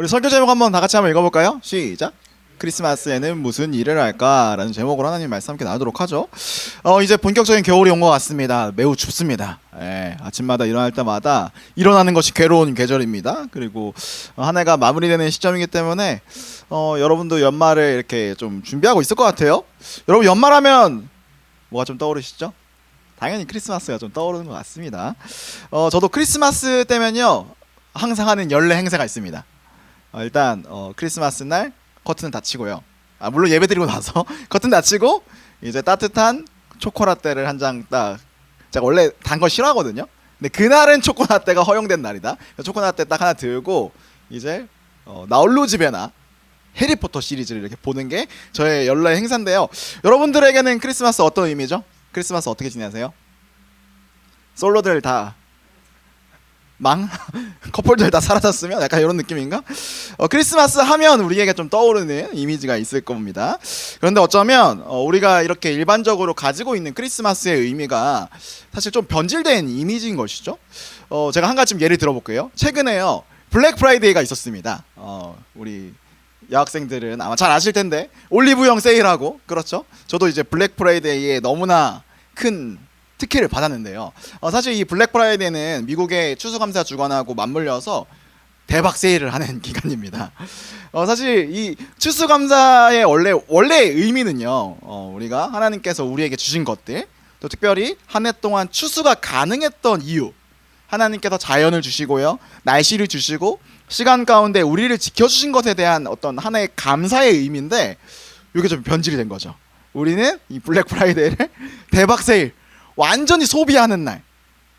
우리 설교 제목 한번 다 같이 한번 읽어볼까요? 시작. 크리스마스에는 무슨 일을 할까? 라는 제목으로 하나님 말씀 함께 나누도록 하죠. 이제 본격적인 겨울이 온 것 같습니다. 매우 춥습니다. 아침마다 일어날 때마다 일어나는 것이 괴로운 계절입니다. 그리고 한 해가 마무리되는 시점이기 때문에 여러분도 연말을 이렇게 좀 준비하고 있을 것 같아요. 여러분 연말하면 뭐가 좀 떠오르시죠? 당연히 크리스마스가 좀 떠오르는 것 같습니다. 저도 크리스마스 때면요 항상 하는 연례 행사가 있습니다. 일단 크리스마스 날 커튼은 닫히고요. 물론 예배 드리고 나서 커튼 닫히고 이제 따뜻한 초코라떼를 한 장 딱. 제가 원래 단 거 싫어하거든요. 근데 그날은 초코라떼가 허용된 날이다. 초코라떼 딱 하나 들고 이제 나홀로 집에나 해리포터 시리즈를 이렇게 보는 게 저의 연례 행사인데요. 여러분들에게는 크리스마스 어떤 의미죠? 크리스마스 어떻게 지내세요? 솔로들 다 망? 커플들 다 사라졌으면 약간 이런 느낌인가? 크리스마스 하면 우리에게 좀 떠오르는 이미지가 있을 겁니다. 그런데 어쩌면 우리가 이렇게 일반적으로 가지고 있는 크리스마스의 의미가 사실 좀 변질된 이미지인 것이죠. 제가 한 가지 예를 들어볼게요. 최근에요 블랙 프라이데이가 있었습니다. 우리 여학생들은 아마 잘 아실 텐데 올리브영 세일하고, 그렇죠? 저도 이제 블랙 프라이데이에 너무나 큰 특혜를 받았는데요. 사실 이 블랙 프라이데이는 미국의 추수감사 주간하고 맞물려서 대박 세일을 하는 기간입니다. 사실 이 추수감사의 원래 의미는요, 우리가 하나님께서 우리에게 주신 것들, 또 특별히 한 해 동안 추수가 가능했던 이유, 하나님께서 자연을 주시고요, 날씨를 주시고 시간 가운데 우리를 지켜주신 것에 대한 어떤 하나의 감사의 의미인데, 이게 좀 변질이 된 거죠. 우리는 이 블랙 프라이데이를 대박 세일, 완전히 소비하는 날,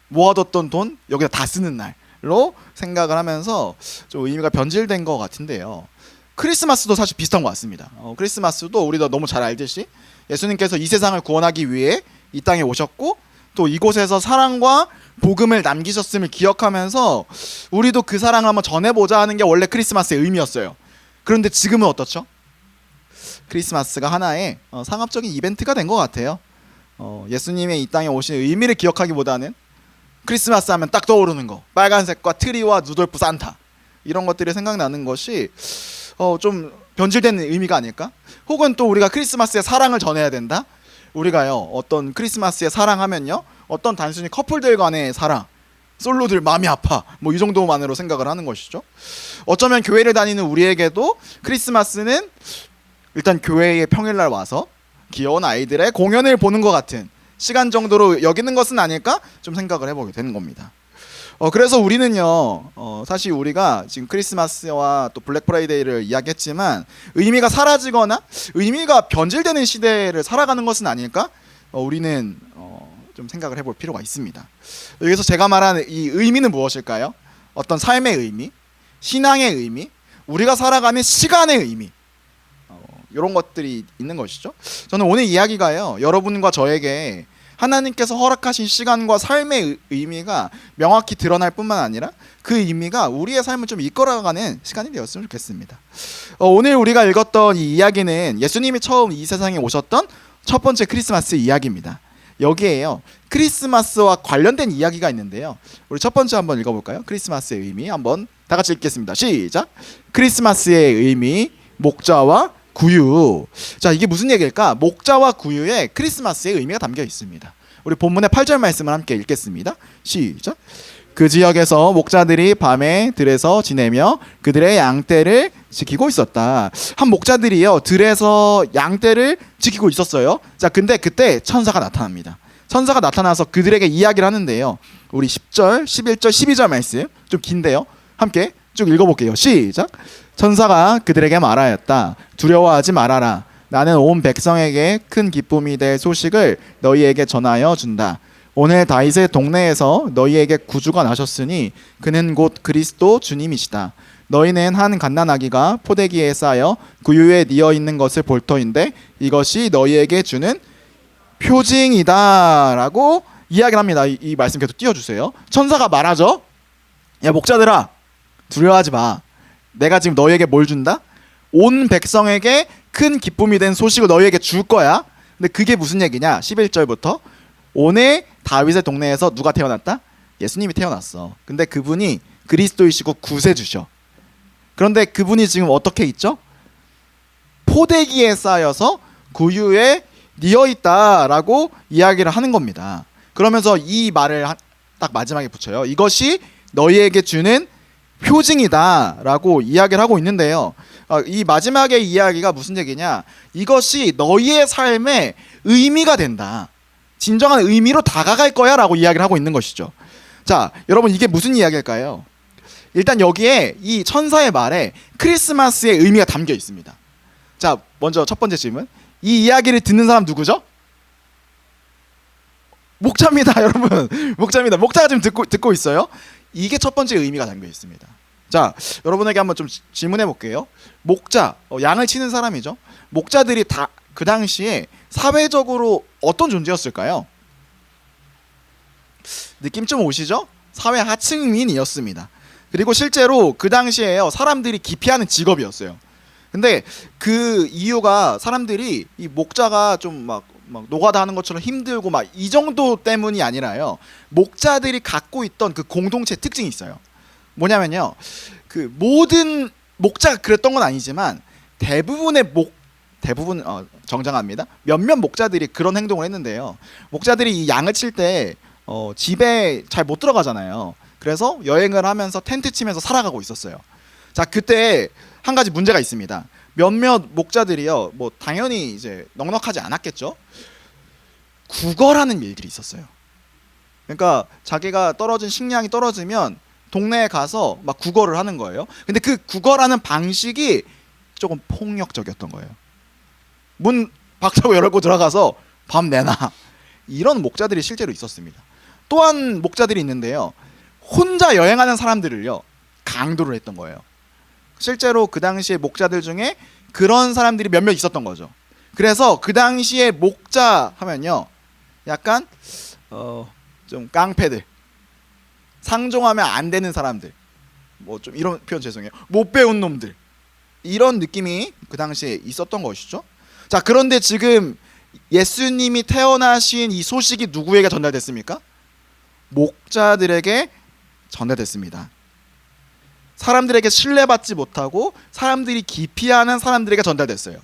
모아뒀던 돈 여기다 다 쓰는 날로 생각을 하면서 좀 의미가 변질된 것 같은데요. 크리스마스도 사실 비슷한 것 같습니다. 크리스마스도 우리도 너무 잘 알듯이 예수님께서 이 세상을 구원하기 위해 이 땅에 오셨고, 또 이곳에서 사랑과 복음을 남기셨음을 기억하면서 우리도 그 사랑을 한번 전해보자 하는 게 원래 크리스마스의 의미였어요. 그런데 지금은 어떻죠? 크리스마스가 하나의 상업적인 이벤트가 된 것 같아요. 예수님의 이 땅에 오신 의미를 기억하기보다는 크리스마스 하면 딱 떠오르는 거, 빨간색과 트리와 누돌프 산타, 이런 것들이 생각나는 것이 좀 변질된 의미가 아닐까? 혹은 또 우리가 크리스마스에 사랑을 전해야 된다? 우리가요 어떤 크리스마스에 사랑하면요 어떤 단순히 커플들 간의 사랑, 솔로들 마음이 아파, 뭐 이 정도만으로 생각을 하는 것이죠. 어쩌면 교회를 다니는 우리에게도 크리스마스는 일단 교회에 평일날 와서 귀여운 아이들의 공연을 보는 것 같은 시간 정도로 여기는 것은 아닐까 좀 생각을 해보게 되는 겁니다. 그래서 우리는요 사실 우리가 지금 크리스마스와 또 블랙 프라이데이를 이야기했지만 의미가 사라지거나 의미가 변질되는 시대를 살아가는 것은 아닐까 우리는 좀 생각을 해볼 필요가 있습니다. 여기서 제가 말하는 이 의미는 무엇일까요? 어떤 삶의 의미, 신앙의 의미, 우리가 살아가는 시간의 의미, 이런 것들이 있는 것이죠. 저는 오늘 이야기가요 여러분과 저에게 하나님께서 허락하신 시간과 삶의 의미가 명확히 드러날 뿐만 아니라 그 의미가 우리의 삶을 좀 이끌어가는 시간이 되었으면 좋겠습니다. 오늘 우리가 읽었던 이 이야기는 예수님이 처음 이 세상에 오셨던 첫 번째 크리스마스 이야기입니다. 여기에요 크리스마스와 관련된 이야기가 있는데요, 우리 첫 번째 한번 읽어볼까요? 크리스마스의 의미 한번 다 같이 읽겠습니다. 시작. 크리스마스의 의미, 목자와 구유. 자, 이게 무슨 얘기일까? 목자와 구유에 크리스마스의 의미가 담겨 있습니다. 우리 본문의 8절 말씀을 함께 읽겠습니다. 시작. 그 지역에서 목자들이 밤에 들에서 지내며 그들의 양떼를 지키고 있었다. 한 목자들이요 들에서 양떼를 지키고 있었어요. 자, 근데 그때 천사가 나타납니다. 천사가 나타나서 그들에게 이야기를 하는데요, 우리 10절, 11절, 12절 말씀 좀 긴데요, 함께 쭉 읽어볼게요. 시작. 천사가 그들에게 말하였다. 두려워하지 말아라. 나는 온 백성에게 큰 기쁨이 될 소식을 너희에게 전하여 준다. 오늘 다윗의 동네에서 너희에게 구주가 나셨으니 그는 곧 그리스도 주님이시다. 너희는 한 갓난아기가 포대기에 쌓여 구유에 뉘어 있는 것을 볼 터인데 이것이 너희에게 주는 표징이다 라고 이야기를 합니다. 이 말씀 계속 띄워주세요. 천사가 말하죠. 야, 목자들아 두려워하지 마. 내가 지금 너희에게 뭘 준다? 온 백성에게 큰 기쁨이 된 소식을 너희에게 줄 거야. 근데 그게 무슨 얘기냐? 11절부터 오늘 다윗의 동네에서 누가 태어났다? 예수님이 태어났어. 근데 그분이 그리스도이시고 구세주셔. 그런데 그분이 지금 어떻게 있죠? 포대기에 쌓여서 구유에 뉘어 있다라고 이야기를 하는 겁니다. 그러면서 이 말을 딱 마지막에 붙여요. 이것이 너희에게 주는 표징이다라고 이야기를 하고 있는데요. 이 마지막의 이야기가 무슨 얘기냐? 이것이 너희의 삶에 의미가 된다. 진정한 의미로 다가갈 거야라고 이야기를 하고 있는 것이죠. 자, 여러분 이게 무슨 이야기일까요? 일단 여기에 이 천사의 말에 크리스마스의 의미가 담겨 있습니다. 자, 먼저 첫 번째 질문. 이 이야기를 듣는 사람 누구죠? 목자입니다, 여러분. 목자입니다. 목자가 지금 듣고 있어요. 이게 첫 번째 의미가 담겨 있습니다. 자, 여러분에게 한번 좀 질문해 볼게요. 목자, 양을 치는 사람이죠. 목자들이 다 그 당시에 사회적으로 어떤 존재였을까요? 느낌 좀 오시죠? 사회 하층민이었습니다. 그리고 실제로 그 당시에요, 사람들이 기피하는 직업이었어요. 근데 그 이유가 사람들이 이 목자가 좀 막 노가다 하는 것처럼 힘들고 막 이 정도 때문이 아니라요, 목자들이 갖고 있던 그 공동체 특징이 있어요. 뭐냐면요, 그 모든 목자가 그랬던 건 아니지만 대부분 정정합니다. 몇몇 목자들이 그런 행동을 했는데요. 목자들이 이 양을 칠 때 집에 잘 못 들어가잖아요. 그래서 여행을 하면서 텐트 치면서 살아가고 있었어요. 자, 그때 한 가지 문제가 있습니다. 몇몇 목자들이요, 뭐 당연히 이제 넉넉하지 않았겠죠. 구걸하는 일들이 있었어요. 그러니까 자기가 떨어진 식량이 떨어지면 동네에 가서 막 구걸을 하는 거예요. 근데 그 구걸하는 방식이 조금 폭력적이었던 거예요. 문 박차고 열고 들어가서 밥 내놔, 이런 목자들이 실제로 있었습니다. 또한 목자들이 있는데요, 혼자 여행하는 사람들을요 강도를 했던 거예요. 실제로 그 당시에 목자들 중에 그런 사람들이 몇몇 있었던 거죠. 그래서 그 당시에 목자 하면요, 약간 좀 깡패들, 상종하면 안 되는 사람들, 뭐 좀 이런 표현 죄송해요, 못 배운 놈들, 이런 느낌이 그 당시에 있었던 것이죠. 자, 그런데 지금 예수님이 태어나신 이 소식이 누구에게 전달됐습니까? 목자들에게 전달됐습니다. 사람들에게 신뢰받지 못하고 사람들이 기피하는 사람들에게 전달됐어요.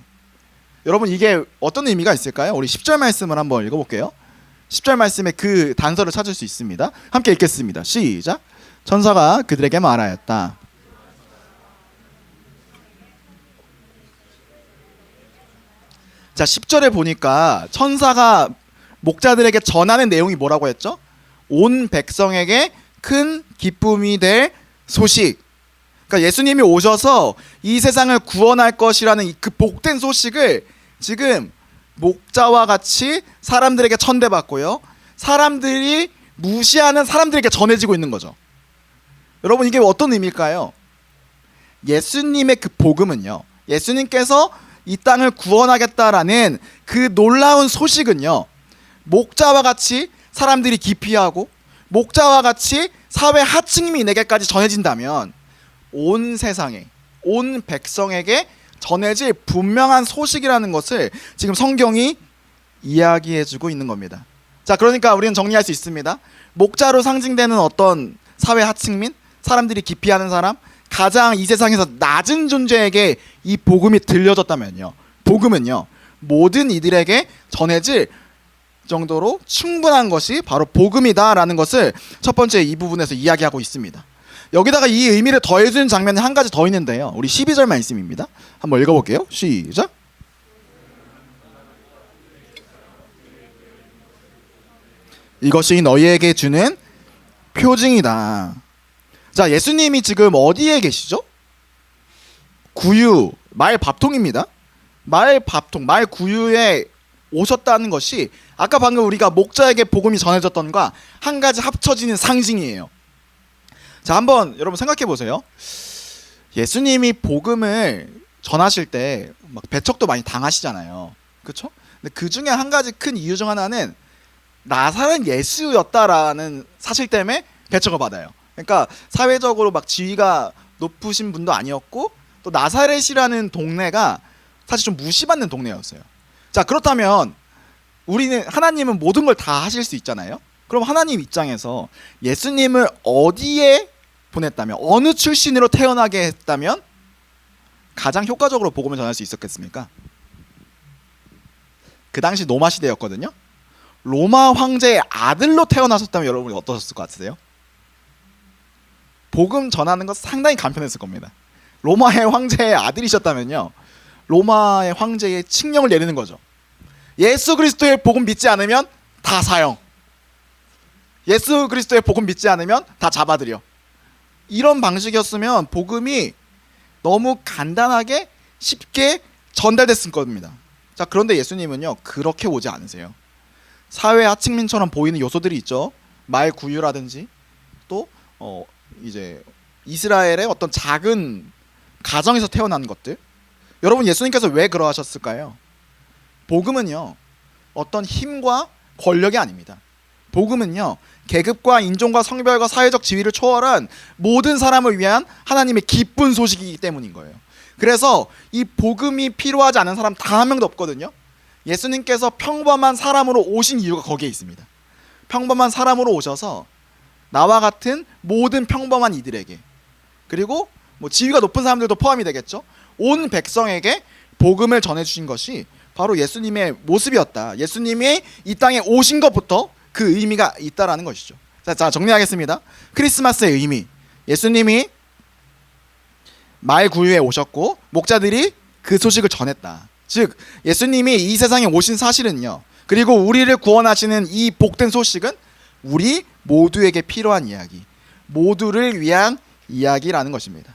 여러분 이게 어떤 의미가 있을까요? 우리 10절 말씀을 한번 읽어볼게요. 10절 말씀에 그 단서를 찾을 수 있습니다. 함께 읽겠습니다. 시작. 천사가 그들에게 말하였다. 자, 10절에 보니까 천사가 목자들에게 전하는 내용이 뭐라고 했죠? 온 백성에게 큰 기쁨이 될 소식. 그러니까 예수님이 오셔서 이 세상을 구원할 것이라는 그 복된 소식을 지금 목자와 같이 사람들에게 천대받고요, 사람들이 무시하는 사람들에게 전해지고 있는 거죠. 여러분 이게 어떤 의미일까요? 예수님의 그 복음은요, 예수님께서 이 땅을 구원하겠다라는 그 놀라운 소식은요, 목자와 같이 사람들이 기피하고 목자와 같이 사회 하층민에게까지 전해진다면 온 세상에, 온 백성에게 전해질 분명한 소식이라는 것을 지금 성경이 이야기해주고 있는 겁니다. 자, 그러니까 우리는 정리할 수 있습니다. 목자로 상징되는 어떤 사회 하층민, 사람들이 기피하는 사람, 가장 이 세상에서 낮은 존재에게 이 복음이 들려졌다면요, 복음은요 모든 이들에게 전해질 정도로 충분한 것이 바로 복음이다라는 것을 첫 번째 이 부분에서 이야기하고 있습니다. 여기다가 이 의미를 더해주는 장면이 한 가지 더 있는데요, 우리 12절 말씀입니다. 한번 읽어볼게요. 시작. 이것이 너희에게 주는 표징이다. 자, 예수님이 지금 어디에 계시죠? 구유, 말 밥통입니다. 말 밥통, 말 구유에 오셨다는 것이 아까 방금 우리가 목자에게 복음이 전해졌던과 한 가지 합쳐지는 상징이에요. 자, 한번 여러분 생각해 보세요. 예수님이 복음을 전하실 때 막 배척도 많이 당하시잖아요. 그렇죠? 근데 그 중에 한 가지 큰 이유 중 하나는 나사렛 예수였다라는 사실 때문에 배척을 받아요. 그러니까 사회적으로 막 지위가 높으신 분도 아니었고, 또 나사렛이라는 동네가 사실 좀 무시받는 동네였어요. 자, 그렇다면 우리는, 하나님은 모든 걸 다 하실 수 있잖아요. 그럼 하나님 입장에서 예수님을 어디에 보냈다면, 어느 출신으로 태어나게 했다면 가장 효과적으로 복음을 전할 수 있었겠습니까? 그 당시 로마 시대였거든요. 로마 황제의 아들로 태어나셨다면 여러분이 어떠셨을 것 같으세요? 복음 전하는 것 상당히 간편했을 겁니다. 로마의 황제의 아들이셨다면요, 로마의 황제의 칙령을 내리는 거죠. 예수 그리스도의 복음 믿지 않으면 다 사형, 예수 그리스도의 복음 믿지 않으면 다 잡아들여. 이런 방식이었으면 복음이 너무 간단하게 쉽게 전달됐을 겁니다. 자, 그런데 예수님은요 그렇게 오지 않으세요. 사회 하층민처럼 보이는 요소들이 있죠. 말 구유라든지 또 이제 이스라엘의 어떤 작은 가정에서 태어난 것들. 여러분, 예수님께서 왜 그러하셨을까요? 복음은요 어떤 힘과 권력이 아닙니다. 복음은요 계급과 인종과 성별과 사회적 지위를 초월한 모든 사람을 위한 하나님의 기쁜 소식이기 때문인 거예요. 그래서 이 복음이 필요하지 않은 사람 단 한 명도 없거든요. 예수님께서 평범한 사람으로 오신 이유가 거기에 있습니다. 평범한 사람으로 오셔서 나와 같은 모든 평범한 이들에게, 그리고 뭐 지위가 높은 사람들도 포함이 되겠죠, 온 백성에게 복음을 전해주신 것이 바로 예수님의 모습이었다. 예수님이 이 땅에 오신 것부터 그 의미가 있다라는 것이죠. 자, 정리하겠습니다. 크리스마스의 의미, 예수님이 말 구유에 오셨고 목자들이 그 소식을 전했다. 즉 예수님이 이 세상에 오신 사실은요, 그리고 우리를 구원하시는 이 복된 소식은 우리 모두에게 필요한 이야기, 모두를 위한 이야기라는 것입니다.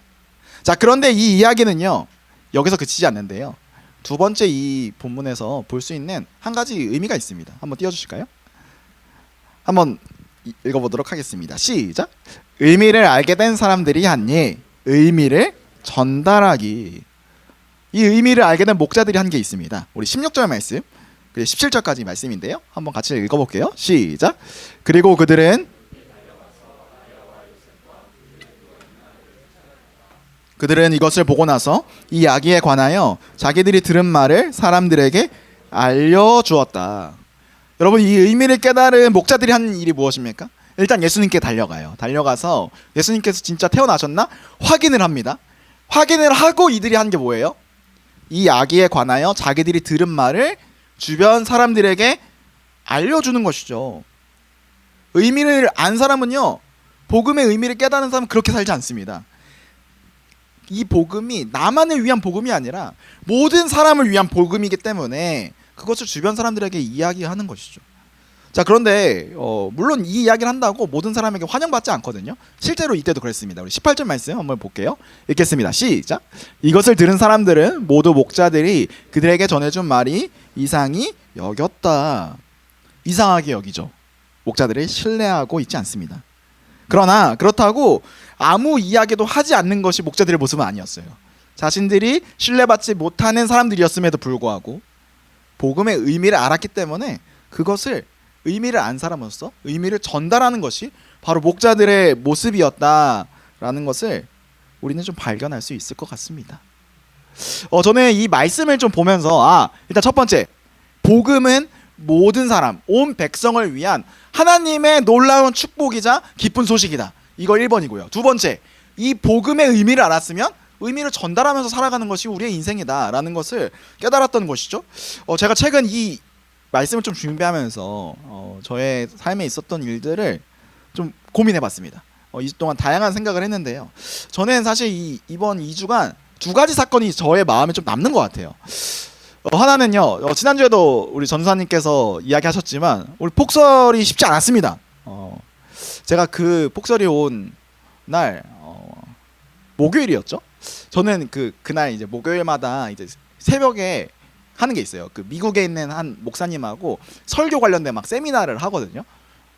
자, 그런데 이 이야기는요 여기서 그치지 않는데요, 두 번째 이 본문에서 볼 수 있는 한 가지 의미가 있습니다. 한번 띄워주실까요? 한번 읽어보도록 하겠습니다. 시작. 의미를 알게 된 사람들이 하니 의미를 전달하기. 이 의미를 알게 된 목자들이 한 게 있습니다. 우리 16절 말씀 그리고 17절까지 말씀인데요, 한번 같이 읽어볼게요. 시작. 그리고 그들은 이것을 보고 나서 이 아기에 관하여 자기들이 들은 말을 사람들에게 알려주었다. 여러분, 이 의미를 깨달은 목자들이 한 일이 무엇입니까? 일단 예수님께 달려가요. 달려가서 예수님께서 진짜 태어나셨나 확인을 합니다. 확인을 하고 이들이 한 게 뭐예요? 이 아기에 관하여 자기들이 들은 말을 주변 사람들에게 알려주는 것이죠. 의미를 안 사람은요, 복음의 의미를 깨닫는 사람은 그렇게 살지 않습니다. 이 복음이 나만을 위한 복음이 아니라 모든 사람을 위한 복음이기 때문에 그것을 주변 사람들에게 이야기하는 것이죠. 자, 그런데 물론 이 이야기를 한다고 모든 사람에게 환영받지 않거든요. 실제로 이때도 그랬습니다. 우리 18절 말씀 한번 볼게요. 읽겠습니다. 시작. 이것을 들은 사람들은 모두 목자들이 그들에게 전해준 말이 이상히 여겼다. 이상하게 여기죠. 목자들을 신뢰하고 있지 않습니다. 그러나 그렇다고 아무 이야기도 하지 않는 것이 목자들의 모습은 아니었어요. 자신들이 신뢰받지 못하는 사람들이었음에도 불구하고 복음의 의미를 알았기 때문에 그것을 의미를 안 사람으로서 의미를 전달하는 것이 바로 목자들의 모습이었다라는 것을 우리는 좀 발견할 수 있을 것 같습니다. 저는 이 말씀을 좀 보면서 일단 첫 번째, 복음은 모든 사람, 온 백성을 위한 하나님의 놀라운 축복이자 기쁜 소식이다. 이거 1번이고요. 두 번째, 이 복음의 의미를 알았으면 의미를 전달하면서 살아가는 것이 우리의 인생이다라는 것을 깨달았던 것이죠. 제가 최근 이 말씀을 좀 준비하면서 저의 삶에 있었던 일들을 좀 고민해봤습니다. 2주 동안 다양한 생각을 했는데요. 저는 사실 이번 2주간 두 가지 사건이 저의 마음에 좀 남는 것 같아요. 하나는요, 지난주에도 우리 전사님께서 이야기하셨지만 우리 폭설이 쉽지 않았습니다. 제가 그 폭설이 온 날 목요일이었죠. 저는 그날 이제 목요일마다 이제 새벽에 하는 게 있어요. 그 미국에 있는 한 목사님하고 설교 관련된 막 세미나를 하거든요.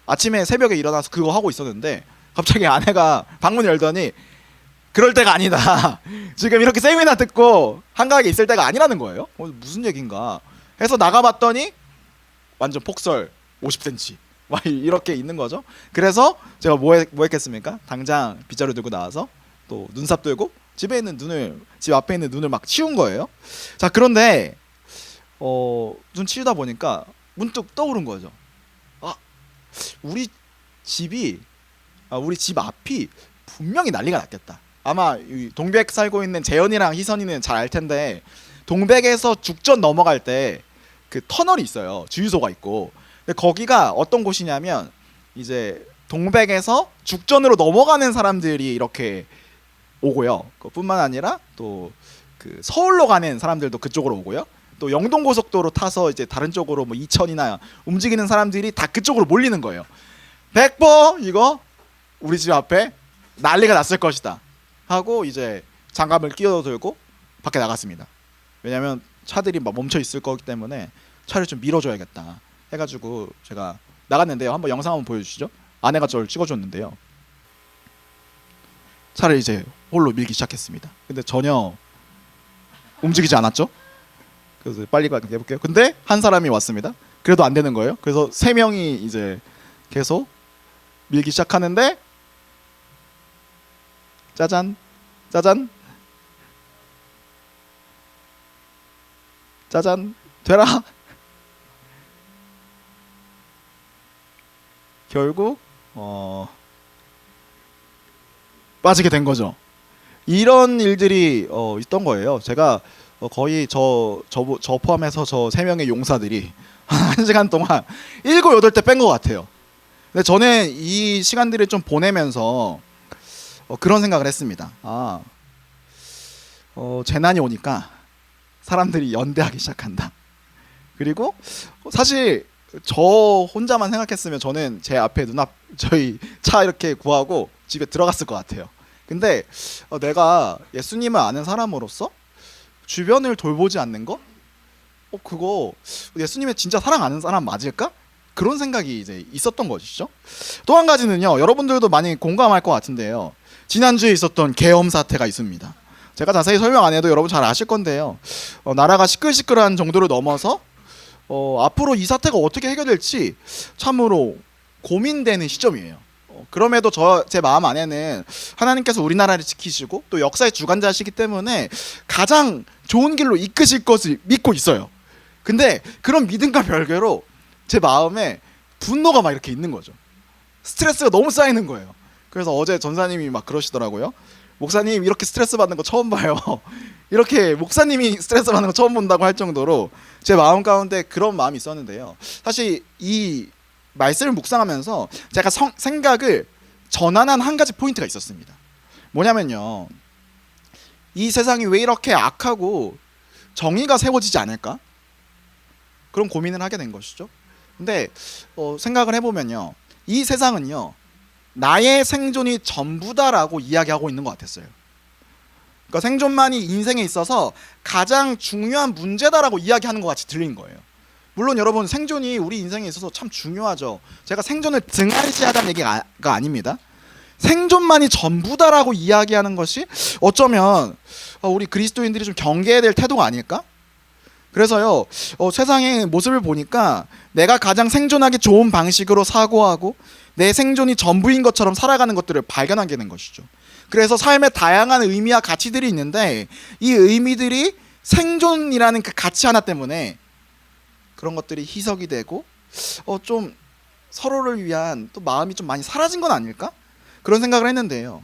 아침에 새벽에 일어나서 그거 하고 있었는데 갑자기 아내가 방문을 열더니 그럴 때가 아니다. 지금 이렇게 세미나 듣고 한가하게 있을 때가 아니라는 거예요. 무슨 얘긴가 해서 나가봤더니 완전 폭설 50cm 막 이렇게 있는 거죠. 그래서 제가 뭐 했겠습니까? 당장 빗자루 들고 나와서 또 눈삽 들고 집 앞에 있는 눈을 막 치운 거예요. 자, 그런데 눈 치우다 보니까 문득 떠오른 거죠. 우리 집 앞이 분명히 난리가 났겠다. 아마 이 동백 살고 있는 재현이랑 희선이는 잘 알 텐데 동백에서 죽전 넘어갈 때 그 터널이 있어요. 주유소가 있고. 근데 거기가 어떤 곳이냐면 이제 동백에서 죽전으로 넘어가는 사람들이 이렇게 오고요. 그뿐만 아니라 또 그 서울로 가는 사람들도 그쪽으로 오고요. 또 영동고속도로 타서 이제 다른 쪽으로 뭐 이천이나 움직이는 사람들이 다 그쪽으로 몰리는 거예요. 100% 이거 우리 집 앞에 난리가 났을 것이다 하고 이제 장갑을 끼워들고 밖에 나갔습니다. 왜냐면 차들이 막 멈춰 있을 거기 때문에 차를 좀 밀어줘야겠다 해가지고 제가 나갔는데요. 한번 영상 한번 보여주시죠. 아내가 저를 찍어줬는데요. 차를 이제 홀로 밀기 시작했습니다. 근데 전혀 움직이지 않았죠. 그래서 빨리 가게 해볼게요. 근데 한 사람이 왔습니다. 그래도 안 되는 거예요. 그래서 세 명이 이제 계속 밀기 시작하는데 짜잔 짜잔 짜잔 되라. 결국 빠지게 된 거죠. 이런 일들이 있던 거예요. 제가 거의 저 포함해서 저 세 명의 용사들이 한 시간 동안 7, 8대 뺀 것 같아요. 근데 저는 이 시간들을 좀 보내면서 그런 생각을 했습니다. 재난이 오니까 사람들이 연대하기 시작한다. 그리고 사실 저 혼자만 생각했으면 저는 제 앞에 눈앞 저희 차 이렇게 구하고 집에 들어갔을 것 같아요. 근데 내가 예수님을 아는 사람으로서 주변을 돌보지 않는 거? 그거 예수님의 진짜 사랑하는 사람 맞을까? 그런 생각이 이제 있었던 것이죠. 또 한 가지는요. 여러분들도 많이 공감할 것 같은데요. 지난주에 있었던 계엄 사태가 있습니다. 제가 자세히 설명 안 해도 여러분 잘 아실 건데요. 나라가 시끌시끌한 정도를 넘어서 앞으로 이 사태가 어떻게 해결될지 참으로 고민되는 시점이에요. 그럼에도 제 마음 안에는 하나님께서 우리나라를 지키시고 또 역사의 주관자시기 때문에 가장 좋은 길로 이끄실 것을 믿고 있어요. 근데 그런 믿음과 별개로 제 마음에 분노가 막 이렇게 있는 거죠. 스트레스가 너무 쌓이는 거예요. 그래서 어제 전사님이 막 그러시더라고요. 목사님 이렇게 스트레스 받는 거 처음 봐요. 이렇게 목사님이 스트레스 받는 거 처음 본다고 할 정도로 제 마음 가운데 그런 마음이 있었는데요. 사실 이 말씀을 묵상하면서 제가 생각을 전환한 한 가지 포인트가 있었습니다. 뭐냐면요. 이 세상이 왜 이렇게 악하고 정의가 세워지지 않을까? 그런 고민을 하게 된 것이죠. 근데 생각을 해보면요. 이 세상은요. 나의 생존이 전부다라고 이야기하고 있는 것 같았어요. 그러니까 생존만이 인생에 있어서 가장 중요한 문제다라고 이야기하는 것 같이 들린 거예요. 물론 여러분 생존이 우리 인생에 있어서 참 중요하죠. 제가 생존을 등한시하다는 얘기가 아닙니다. 생존만이 전부다라고 이야기하는 것이 어쩌면 우리 그리스도인들이 좀 경계해야 될 태도가 아닐까? 그래서요 세상의 모습을 보니까 내가 가장 생존하기 좋은 방식으로 사고하고 내 생존이 전부인 것처럼 살아가는 것들을 발견하게 된 것이죠. 그래서 삶에 다양한 의미와 가치들이 있는데 이 의미들이 생존이라는 그 가치 하나 때문에 그런 것들이 희석이 되고 좀 서로를 위한 또 마음이 좀 많이 사라진 건 아닐까? 그런 생각을 했는데요.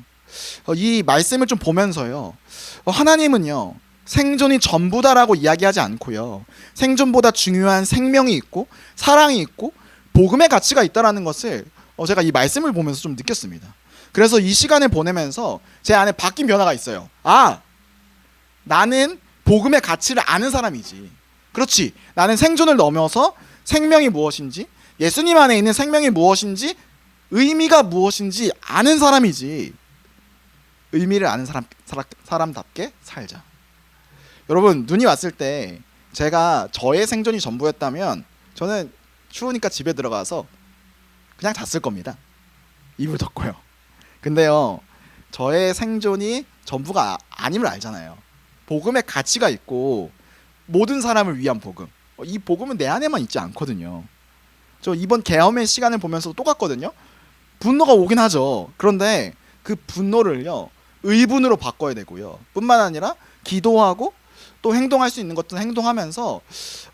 이 말씀을 좀 보면서요. 하나님은요. 생존이 전부다라고 이야기하지 않고요. 생존보다 중요한 생명이 있고 사랑이 있고 복음의 가치가 있다라는 것을 제가 이 말씀을 보면서 좀 느꼈습니다. 그래서 이 시간을 보내면서 제 안에 바뀐 변화가 있어요. 나는 복음의 가치를 아는 사람이지. 그렇지. 나는 생존을 넘어서 생명이 무엇인지, 예수님 안에 있는 생명이 무엇인지, 의미가 무엇인지 아는 사람이지. 의미를 아는 사람답게 살자. 여러분, 눈이 왔을 때 제가 저의 생존이 전부였다면 저는 추우니까 집에 들어가서 그냥 잤을 겁니다. 이불 덮고요. 근데요, 저의 생존이 전부가 아님을 알잖아요. 복음의 가치가 있고 모든 사람을 위한 복음. 이 복음은 내 안에만 있지 않거든요. 저 이번 계엄의 시간을 보면서 똑같거든요. 분노가 오긴 하죠. 그런데 그 분노를요 의분으로 바꿔야 되고요. 뿐만 아니라 기도하고 또 행동할 수 있는 것들은 행동하면서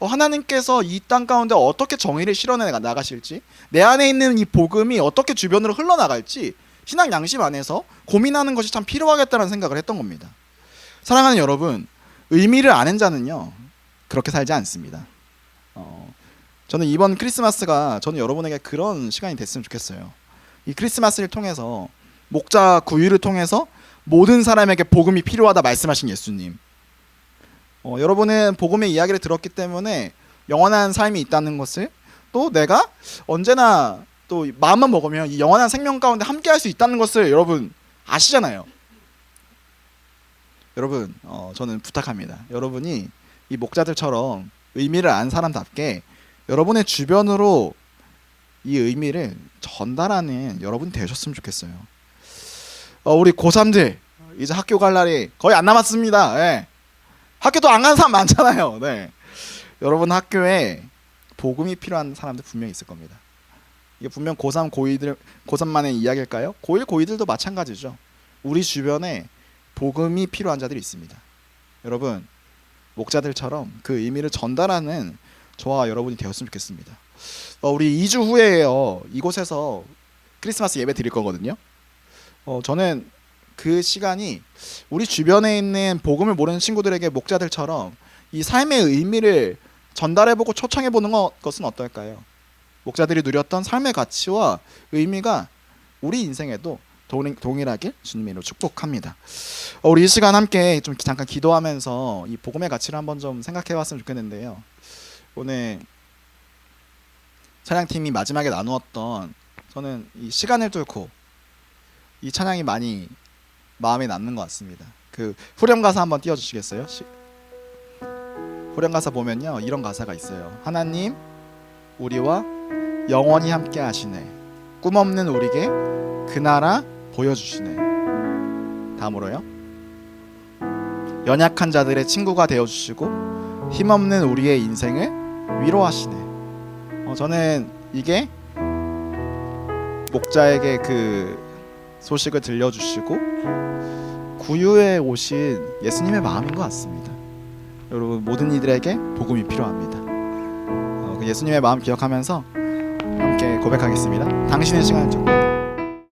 하나님께서 이 땅 가운데 어떻게 정의를 실현해 나가실지, 내 안에 있는 이 복음이 어떻게 주변으로 흘러나갈지 신앙 양심 안에서 고민하는 것이 참 필요하겠다는 생각을 했던 겁니다. 사랑하는 여러분, 의미를 아는 자는요 그렇게 살지 않습니다. 저는 이번 크리스마스가 저는 여러분에게 그런 시간이 됐으면 좋겠어요. 이 크리스마스를 통해서 목자 구유를 통해서 모든 사람에게 복음이 필요하다 말씀하신 예수님. 여러분은 복음의 이야기를 들었기 때문에 영원한 삶이 있다는 것을, 또 내가 언제나 또 마음만 먹으면 이 영원한 생명 가운데 함께할 수 있다는 것을 여러분 아시잖아요. 여러분 저는 부탁합니다. 여러분이 이 목자들처럼 의미를 아는 사람답게 여러분의 주변으로 이 의미를 전달하는 여러분이 되셨으면 좋겠어요. 우리 고3들 이제 학교 갈 날이 거의 안 남았습니다. 네. 학교도 안 가는 사람 많잖아요. 네. 여러분 학교에 복음이 필요한 사람들 분명히 있을 겁니다. 이게 분명 고3, 고3만의 이야기일까요? 고1, 고2들도 마찬가지죠. 우리 주변에 복음이 필요한 자들이 있습니다. 여러분 목자들처럼 그 의미를 전달하는 저와 여러분이 되었으면 좋겠습니다. 우리 2주 후에요 이곳에서 크리스마스 예배 드릴 거거든요. 저는 그 시간이 우리 주변에 있는 복음을 모르는 친구들에게 목자들처럼 이 삶의 의미를 전달해보고 초청해보는 것은 어떨까요? 목자들이 누렸던 삶의 가치와 의미가 우리 인생에도 동일하게 주님으로 축복합니다. 우리 이 시간 함께 좀 잠깐 기도하면서 이 복음의 가치를 한번 좀 생각해봤으면 좋겠는데요. 오늘 찬양팀이 마지막에 나누었던, 저는 이 시간을 뚫고 이 찬양이 많이 마음에 남는 것 같습니다. 그 후렴 가사 한번 띄워주시겠어요? 후렴 가사 보면요 이런 가사가 있어요. 하나님 우리와 영원히 함께 하시네, 꿈없는 우리에게 그 나라 보여주시네. 다음으로요, 연약한 자들의 친구가 되어주시고 힘없는 우리의 인생을 위로하시네. 저는 이게 목자에게 그 소식을 들려주시고 구유에 오신 예수님의 마음인 것 같습니다. 여러분 모든 이들에게 복음이 필요합니다. 그 예수님의 마음 기억하면서 함께 고백하겠습니다. 당신의 시간을 좀